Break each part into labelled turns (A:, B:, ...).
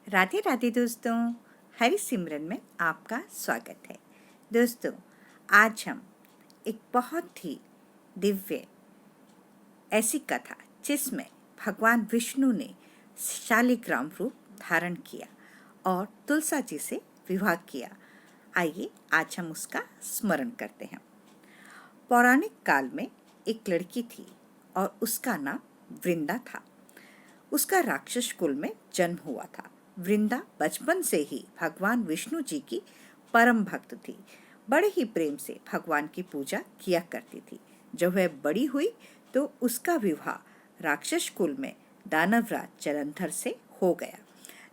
A: राधे राधे दोस्तों, हरि सिमरन में आपका स्वागत है। दोस्तों, आज हम एक बहुत ही दिव्य ऐसी कथा जिसमें भगवान विष्णु ने शालिग्राम रूप धारण किया और तुलसा जी से विवाह किया। आइए आज हम उसका स्मरण करते हैं। पौराणिक काल में एक लड़की थी और उसका नाम वृंदा था। उसका राक्षस कुल में जन्म हुआ था। वृंदा बचपन से ही भगवान विष्णु जी की परम भक्त थी। बड़े ही प्रेम से भगवान की पूजा किया करती थी। जब वह बड़ी हुई तो उसका विवाह राक्षस कुल में दानवराज जलंधर से हो गया।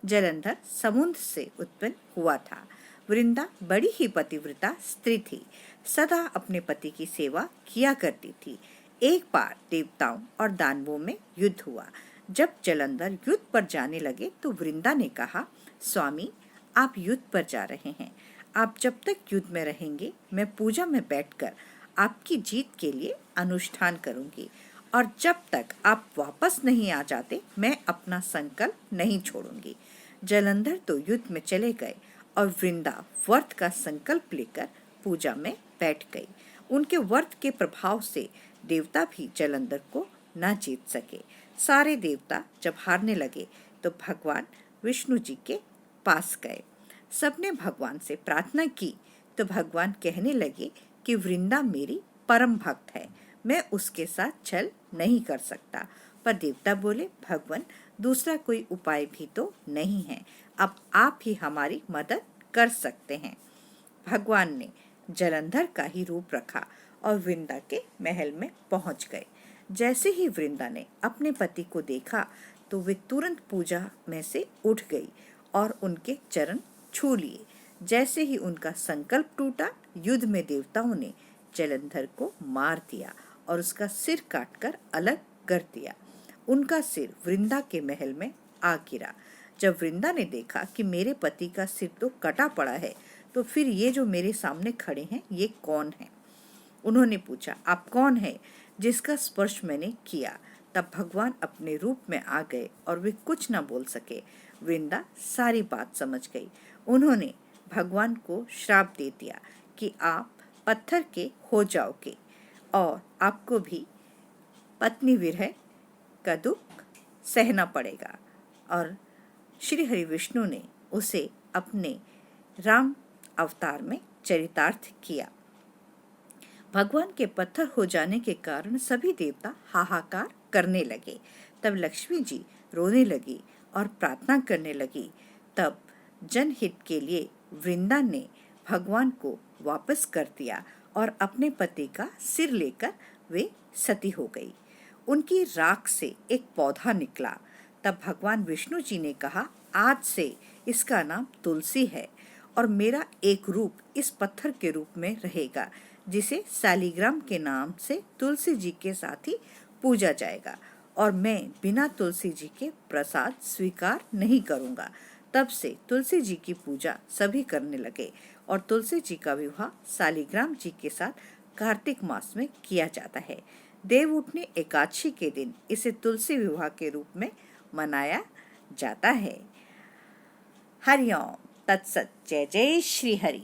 A: जलंधर समुद्र से उत्पन्न हुआ था। वृंदा बड़ी ही पतिव्रता स्त्री थी, सदा अपने पति की सेवा किया करती थी। एक बार देवताओं और दानवों में युद्ध हुआ। जब जलंधर युद्ध पर जाने लगे तो वृंदा ने कहा, स्वामी, आप युद्ध पर जा रहे हैं। आप जब तक युद्ध में रहेंगे मैं पूजा में बैठकर आपकी जीत के लिए अनुष्ठान करूंगी, और जब तक आप वापस नहीं आ जाते मैं अपना संकल्प नहीं छोड़ूंगी। जलंधर तो युद्ध में चले गए और वृंदा व्रत का संकल्प लेकर पूजा में बैठ गई। उनके व्रत के प्रभाव से देवता भी जलंधर को न जीत सके। सारे देवता जब हारने लगे तो भगवान विष्णु जी के पास गए। सबने भगवान से प्रार्थना की तो भगवान कहने लगे कि वृंदा मेरी परम भक्त है, मैं उसके साथ छल नहीं कर सकता। पर देवता बोले, भगवान, दूसरा कोई उपाय भी तो नहीं है, अब आप ही हमारी मदद कर सकते हैं। भगवान ने जलंधर का ही रूप रखा और वृंदा के महल में पहुंच गए। जैसे ही वृंदा ने अपने पति को देखा तो वे तुरंत पूजा में से उठ गई और उनके चरण छू लिए। जैसे ही उनका संकल्प टूटा, युद्ध में देवताओं ने जलंधर को मार दिया और उसका सिर काटकर अलग कर दिया। उनका सिर वृंदा के महल में आ गिरा। जब वृंदा ने देखा कि मेरे पति का सिर तो कटा पड़ा है, तो फिर ये जो मेरे सामने खड़े हैं ये कौन है? उन्होंने पूछा, आप कौन है जिसका स्पर्श मैंने किया? तब भगवान अपने रूप में आ गए और वे कुछ न बोल सके। वृंदा सारी बात समझ गई। उन्होंने भगवान को श्राप दे दिया कि आप पत्थर के हो जाओगे और आपको भी पत्नी विरह का दुख सहना पड़ेगा। और श्री हरि विष्णु ने उसे अपने राम अवतार में चरितार्थ किया। भगवान के पत्थर हो जाने के कारण सभी देवता हाहाकार करने लगे। तब लक्ष्मी जी रोने लगी और प्रार्थना करने लगी। तब जनहित के लिए वृंदा ने भगवान को वापस कर दिया और अपने पति का सिर लेकर वे सती हो गई। उनकी राख से एक पौधा निकला। तब भगवान विष्णु जी ने कहा, आज से इसका नाम तुलसी है और मेरा एक रूप इस पत्थर के रूप में रहेगा, जिसे शालिग्राम के नाम से तुलसी जी के साथ ही पूजा जाएगा, और मैं बिना तुलसी जी के प्रसाद स्वीकार नहीं करूंगा। तब से तुलसी जी की पूजा सभी करने लगे और तुलसी जी का विवाह शालिग्राम जी के साथ कार्तिक मास में किया जाता है। देव उठनी एकादशी के दिन इसे तुलसी विवाह के रूप में मनाया जाता है। हरिओम तत्सत। जय जय श्री हरि।